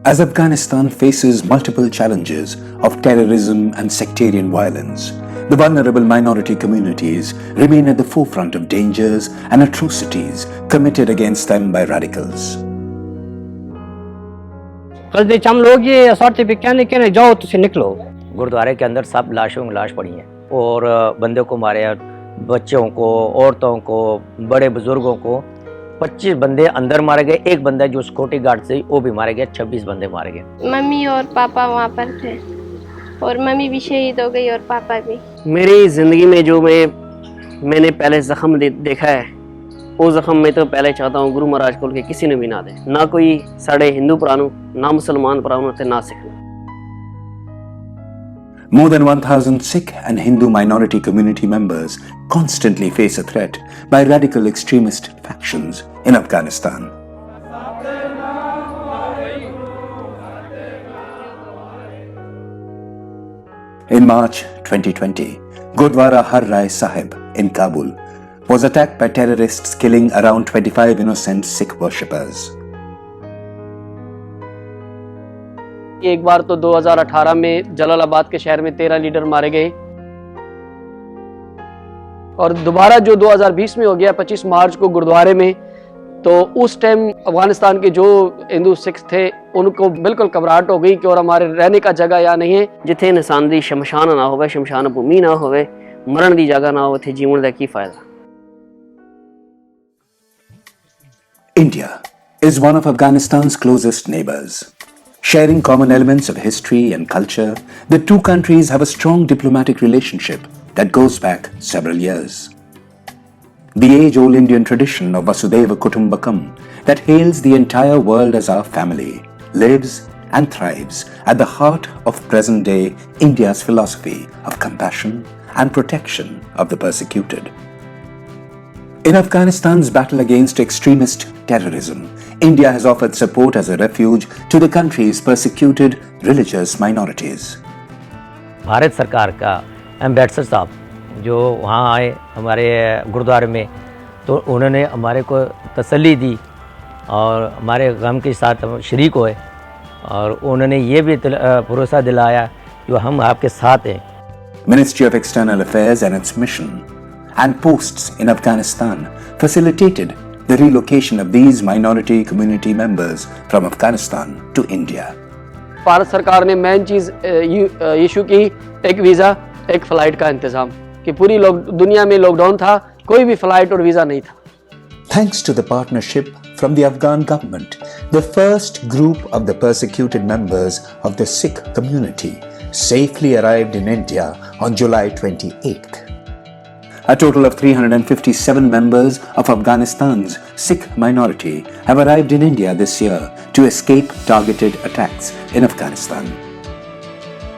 As Afghanistan faces multiple challenges of terrorism and sectarian violence, the vulnerable minority communities remain at the forefront of dangers and atrocities committed against them by radicals. हम लोग ये असॉर्टी पे कहने के जाओ तो निकलो। गुरुद्वारे के अंदर सब लाशों की लाश पड़ी हैं और बंदे को मारे, बच्चों को, औरतों को, बड़े बुजुर्गों को। 25 बंदे अंदर मारे गए, एक बंदा जो सिक्योरिटी गार्ड से वो भी मारे गए, 26 बंदे मारे गए। मम्मी और पापा वहाँ पर थे और मम्मी भी शहीद हो गई और पापा भी। मेरी ज़िंदगी में जो मैंने पहले ज़ख्म देखा है, वो ज़ख्म मैं तो पहले चाहता हूँ गुरु महाराज को किसी ने भी ना दे, ना कोई साढ़े हिंदू भरानू, ना मुसलमान भरानू ते ना Sikh. More than 1,000 Sikh and Hindu minority community members constantly face a threat by radical extremist factions in Afghanistan. In March 2020, Gurdwara Har Rai Sahib in Kabul was attacked by terrorists, killing around 25 innocent Sikh worshippers. एक बार तो 2018 में जलालाबाद के शहर में 13 leader मारे गए और दोबारा जो 2020 में हो गया 25 मार्च को गुरुद्वारे में, तो उस टाइम अफगानिस्तान के जो हिंदू सिख थे उनको बिल्कुल घबराहट हो गई कि और हमारे रहने का जगह या नहीं है। जिथे इंसान दी शमशान ना होवे, शमशान भूमि ना होवे, मरण दी जगह ना हो, थे जीवन दा की फायदा। India is one of Afghanistan's closest neighbors. Sharing common elements of history and culture, the two countries have a strong diplomatic relationship that goes back several years. The age-old Indian tradition of Vasudhaiva Kutumbakam that hails the entire world as our family lives and thrives at the heart of present-day India's philosophy of compassion and protection of the persecuted. In Afghanistan's battle against extremist terrorism, India has offered support as a refuge to the country's persecuted religious minorities. Bharat सरकार का ambassador साहब जो वहाँ आए हमारे गुरुद्वारे में, तो उन्होंने हमारे को तसल्ली दी और हमारे गम के साथ शरीक हुए और उन्होंने ये भी भरोसा दिलाया कि हम आपके साथ हैं। Ministry of External Affairs and its mission and posts in Afghanistan facilitated the relocation of these minority community members from Afghanistan to India. Bharat सरकार ने मेन चीज़ इशू की, एक वीज़ा एक फ़्लाइट का इंतज़ाम, कि पूरी दुनिया में लॉकडाउन था, कोई भी फ़्लाइट और वीज़ा नहीं था। Thanks to the partnership from the Afghan government, the first group of the persecuted members of the Sikh community safely arrived in India on July 28th. A total of 357 members of Afghanistan's Sikh minority have arrived in India this year to escape targeted attacks in Afghanistan.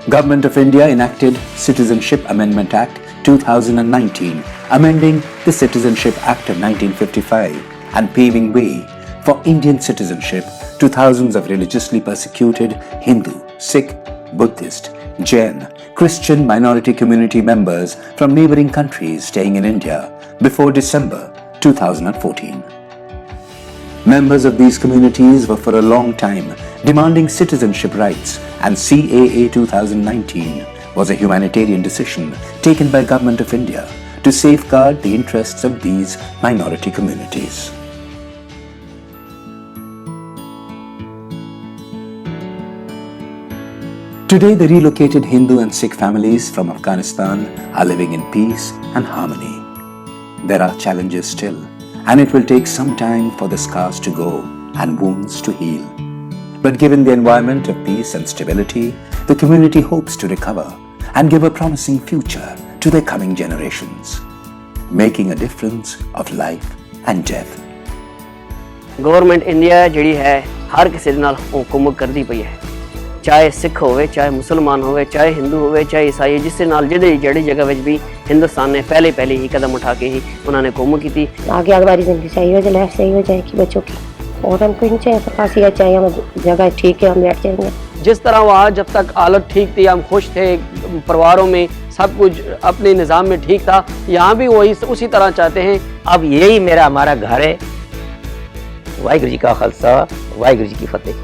Government of India enacted Citizenship Amendment Act 2019, amending the Citizenship Act of 1955 and paving way for Indian citizenship to thousands of religiously persecuted Hindu, Sikh, Buddhist, Jain, Christian minority community members from neighboring countries staying in India before December 2014. Members of these communities were for a long time demanding citizenship rights, and CAA 2019 was a humanitarian decision taken by Government of India to safeguard the interests of these minority communities. Today, the relocated Hindu and Sikh families from Afghanistan are living in peace and harmony. There are challenges still, and it will take some time for the scars to go and wounds to heal. But given the environment of peace and stability, the community hopes to recover and give a promising future to their coming generations, making a difference of life and death. Government India जिहड़ी है हर किसी दे नाल हुकूमत करदी पई है, चाहे सिख होवे, चाहे मुसलमान होवे, चाहे हिंदू होवे, चाहे ईसाई, जिस नाल जिहड़ी जगह विच भी हिंदुस्तान ने पहले ही कदम उठा के ही उन्होंने हुकूमत की थी। आगे हमारी जिंदगी सही हो जाए, लाइफ सही हो जाए कि बच्चों की, और हमको नहीं चाहिए सरकार या चाहिए हम जगह ठीक है, हम बैठ जाएंगे। जिस तरह वहाँ जब तक हालत ठीक थी, हम खुश थे, परिवारों में सब कुछ अपने निज़ाम में ठीक था, यहाँ भी वही उसी तरह चाहते हैं। अब यही हमारा घर है। वाहिगुरू जी का खालसा, वाहिगुरू जी की फतेह।